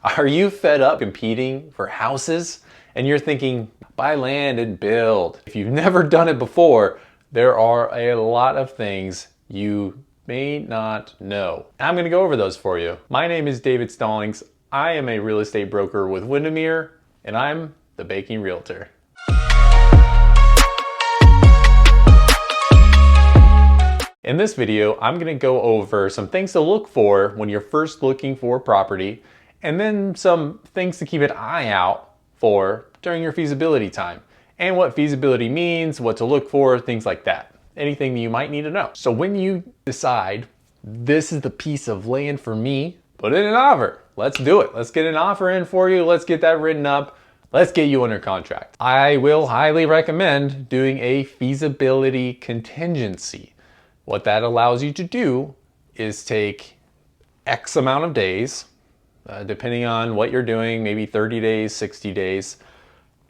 Are you fed up competing for houses? And you're thinking, buy land and build. If you've never done it before, there are a lot of things you may not know. I'm gonna go over those for you. My name is David Stallings. I am a real estate broker with Windermere, and I'm the Baking Realtor. In this video, I'm gonna go over some things to look for when you're first looking for property, and then some things to keep an eye out for during your feasibility time, and what feasibility means, what to look for, things like that. Anything that you might need to know. So when you decide, this is the piece of land for me, put in an offer. Let's do it. Let's get an offer in for you. Let's get that written up. Let's get you under contract. I will highly recommend doing a feasibility contingency. What that allows you to do is take X amount of days, depending on what you're doing, maybe 30 days, 60 days,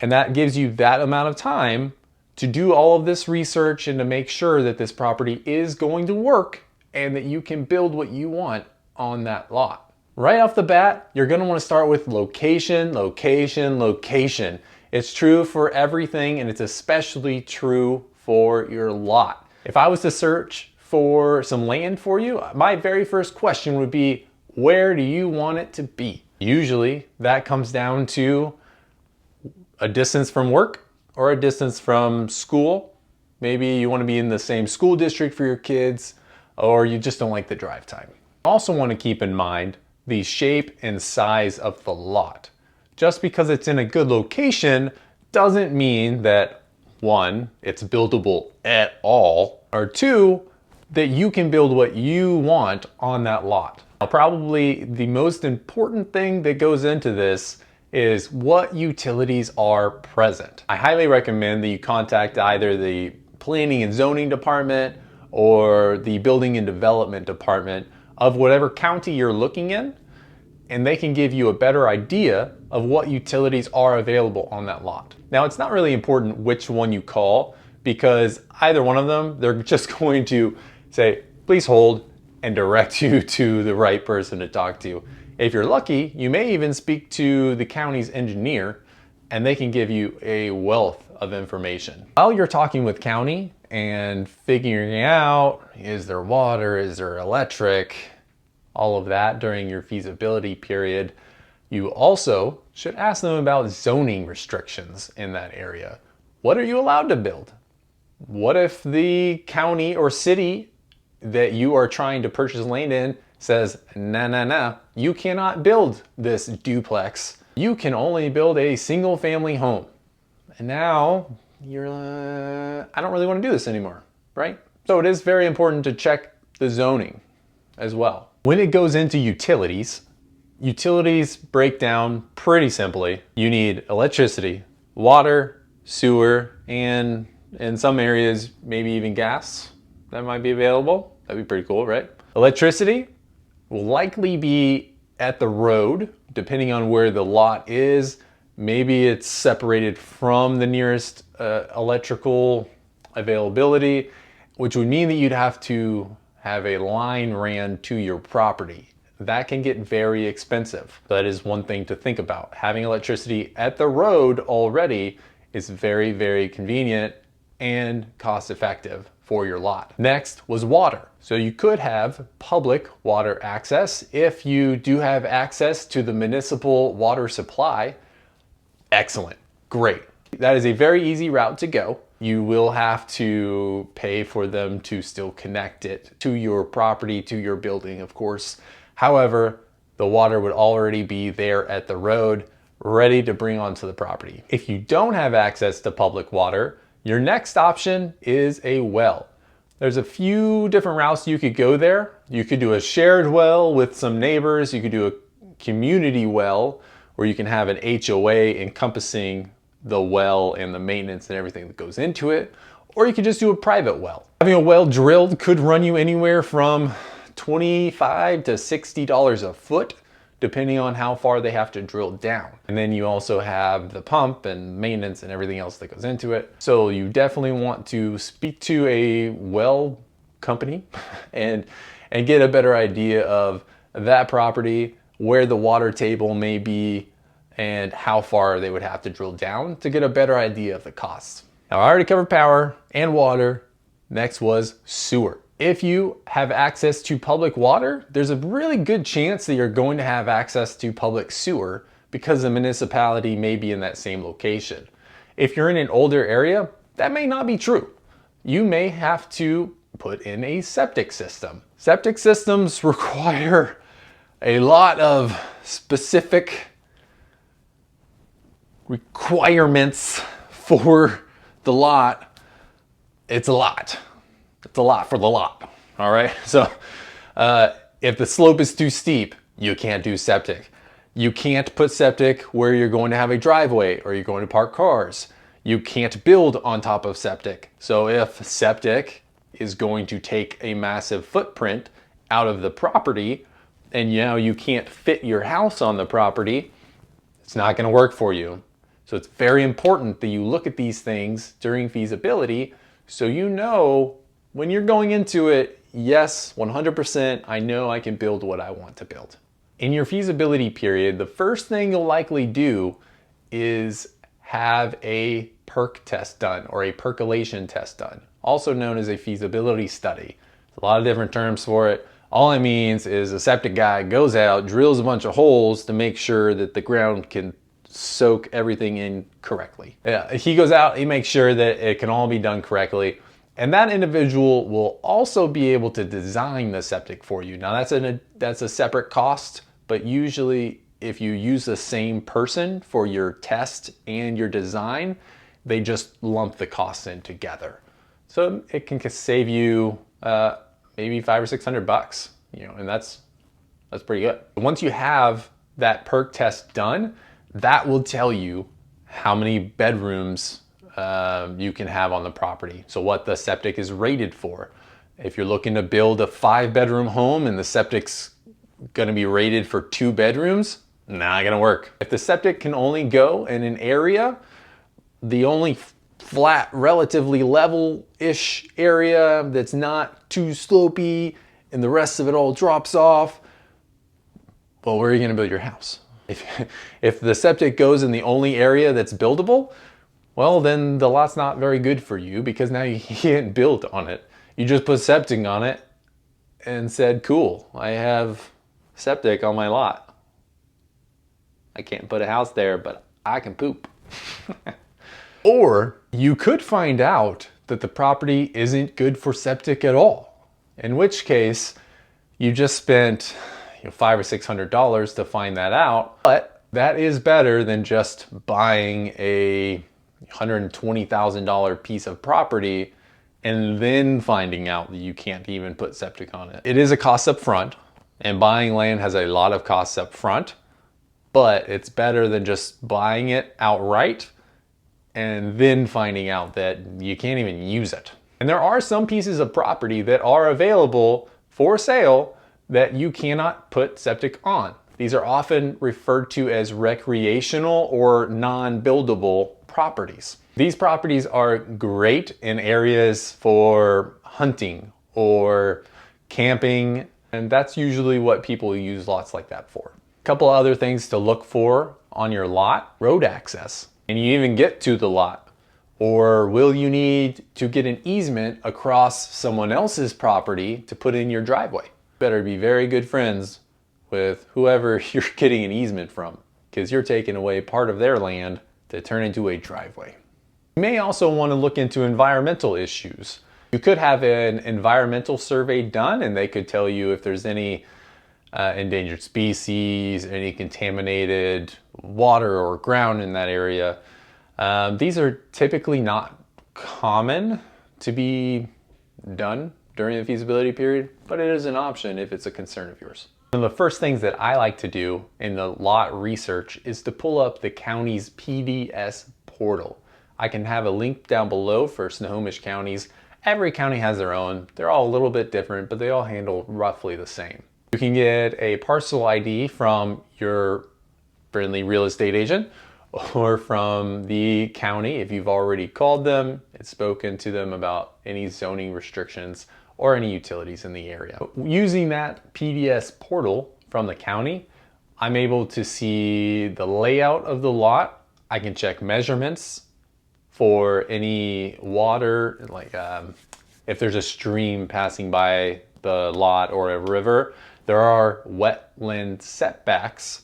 and that gives you that amount of time to do all of this research and to make sure that this property is going to work and that you can build what you want on that lot. Right off the bat, you're going to want to start with location, location, location. It's true for everything, and it's especially true for your lot. If I was to search for some land for you, my very first question would be, where do you want it to be? Usually that comes down to a distance from work or a distance from school. Maybe you want to be in the same school district for your kids, or you just don't like the drive time. Also want to keep in mind the shape and size of the lot. Just because it's in a good location doesn't mean that, one, it's buildable at all, or two, that you can build what you want on that lot. Now, probably the most important thing that goes into this is what utilities are present. I highly recommend that you contact either the planning and zoning department or the building and development department of whatever county you're looking in, and they can give you a better idea of what utilities are available on that lot. Now, it's not really important which one you call, because either one of them, they're just going to say, please hold, and direct you to the right person to talk to. If you're lucky, you may even speak to the county's engineer, and they can give you a wealth of information. While you're talking with county and figuring out, is there water, is there electric, all of that during your feasibility period, you also should ask them about zoning restrictions in that area. What are you allowed to build? What if the county or city that you are trying to purchase land in says, nah, you cannot build this duplex. You can only build a single family home. And now you're, I don't really want to do this anymore, right? So it is very important to check the zoning as well. When it goes into utilities, utilities break down pretty simply. You need electricity, water, sewer, and in some areas, maybe even gas that might be available. That'd be pretty cool, right? Electricity will likely be at the road, depending on where the lot is. Maybe it's separated from the nearest electrical availability, which would mean that you'd have to have a line ran to your property. That can get very expensive. That is one thing to think about. Having electricity at the road already is very, very convenient and cost effective for your lot. Next was water. So you could have public water access. If you do have access to the municipal water supply, excellent, great. That is a very easy route to go. You will have to pay for them to still connect it to your property, to your building, of course. However, the water would already be there at the road, ready to bring onto the property. If you don't have access to public water, your next option is a well. There's a few different routes you could go there. You could do a shared well with some neighbors. You could do a community well where you can have an HOA encompassing the well and the maintenance and everything that goes into it. Or you could just do a private well. Having a well drilled could run you anywhere from $25 to $60 a foot, depending on how far they have to drill down. And then you also have the pump and maintenance and everything else that goes into it. So you definitely want to speak to a well company and get a better idea of that property, where the water table may be, and how far they would have to drill down to get a better idea of the costs. Now, I already covered power and water. Next was sewer. If you have access to public water, there's a really good chance that you're going to have access to public sewer because the municipality may be in that same location. If you're in an older area, that may not be true. You may have to put in a septic system. Septic systems require a lot of specific requirements for the lot. It's a lot. It's a lot for the lot. All right. So if the slope is too steep, you can't do septic. You can't put septic where you're going to have a driveway or you're going to park cars. You can't build on top of septic. So if septic is going to take a massive footprint out of the property and now you can't fit your house on the property, it's not going to work for you. So it's very important that you look at these things during feasibility so you know when you're going into it, yes, 100%, I know I can build what I want to build. In your feasibility period, the first thing you'll likely do is have a perk test done or a percolation test done, also known as a feasibility study. There's a lot of different terms for it. All it means is a septic guy goes out, drills a bunch of holes to make sure that the ground can soak everything in correctly. Yeah, he goes out, he makes sure that it can all be done correctly. And that individual will also be able to design the septic for you. Now that's a separate cost, but usually if you use the same person for your test and your design, they just lump the costs in together. So it can save you maybe $500 or $600, and that's pretty good. Once you have that perk test done, that will tell you how many bedrooms you can have on the property. So what the septic is rated for. If you're looking to build a 5-bedroom home and the septic's gonna be rated for 2 bedrooms, not gonna work. If the septic can only go in an area, the only flat, relatively level-ish area that's not too slopey and the rest of it all drops off, well, where are you gonna build your house? If the septic goes in the only area that's buildable, well, then the lot's not very good for you because now you can't build on it. You just put septic on it and said, cool, I have septic on my lot. I can't put a house there, but I can poop. Or you could find out that the property isn't good for septic at all, in which case you just spent $500 or $600 to find that out. But that is better than just buying a $120,000 piece of property and then finding out that you can't even put septic on it. It is a cost up front, and buying land has a lot of costs up front, but it's better than just buying it outright and then finding out that you can't even use it. And there are some pieces of property that are available for sale that you cannot put septic on. These are often referred to as recreational or non-buildable properties. These properties are great in areas for hunting or camping, and that's usually what people use lots like that for. A couple other things to look for on your lot: road access. Can you even get to the lot? Or will you need to get an easement across someone else's property to put in your driveway? Better be very good friends with whoever you're getting an easement from, because you're taking away part of their land to turn into a driveway. You may also want to look into environmental issues. You could have an environmental survey done and they could tell you if there's any endangered species, any contaminated water or ground in that area. These are typically not common to be done during the feasibility period, but it is an option if it's a concern of yours. One of the first things that I like to do in the lot research is to pull up the county's PDS portal. I can have a link down below for Snohomish counties. Every county has their own. They're all a little bit different, but they all handle roughly the same. You can get a parcel ID from your friendly real estate agent or from the county if you've already called them and spoken to them about any zoning restrictions or any utilities in the area. Using that PDS portal from the county I'm able to see the layout of the lot. I can check measurements for any water, like if there's a stream passing by the lot or a river. There are wetland setbacks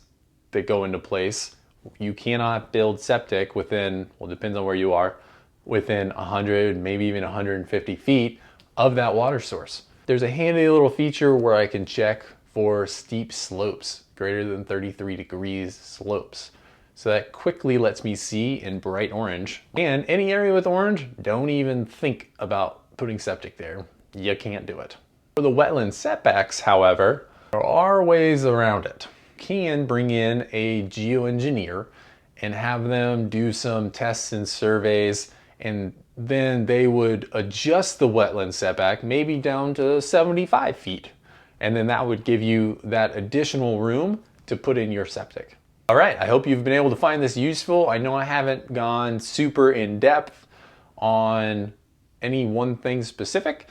that go into place. You cannot build septic within, well, depends on where you are, within 100, maybe even 150 feet of that water source. There's a handy little feature where I can check for steep slopes, greater than 33 degrees slopes. So that quickly lets me see in bright orange. And any area with orange, don't even think about putting septic there. You can't do it. For the wetland setbacks, however, there are ways around it. You can bring in a geoengineer and have them do some tests and surveys, and then they would adjust the wetland setback maybe down to 75 feet. And then that would give you that additional room to put in your septic. All right, I hope you've been able to find this useful. I know I haven't gone super in depth on any one thing specific.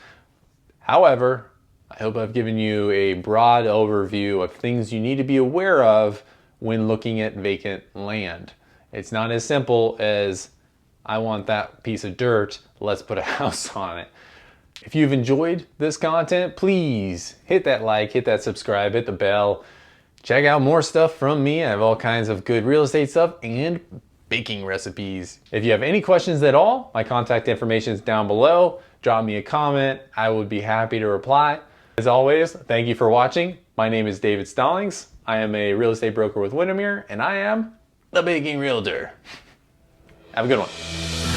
However, I hope I've given you a broad overview of things you need to be aware of when looking at vacant land. It's not as simple as, I want that piece of dirt, let's put a house on it. If you've enjoyed this content, please hit that like, hit that subscribe, hit the bell. Check out more stuff from me. I have all kinds of good real estate stuff and baking recipes. If you have any questions at all, my contact information is down below. Drop me a comment. I would be happy to reply. As always, thank you for watching. My name is David Stallings. I am a real estate broker with Windermere, and I am the Baking Realtor. Have a good one.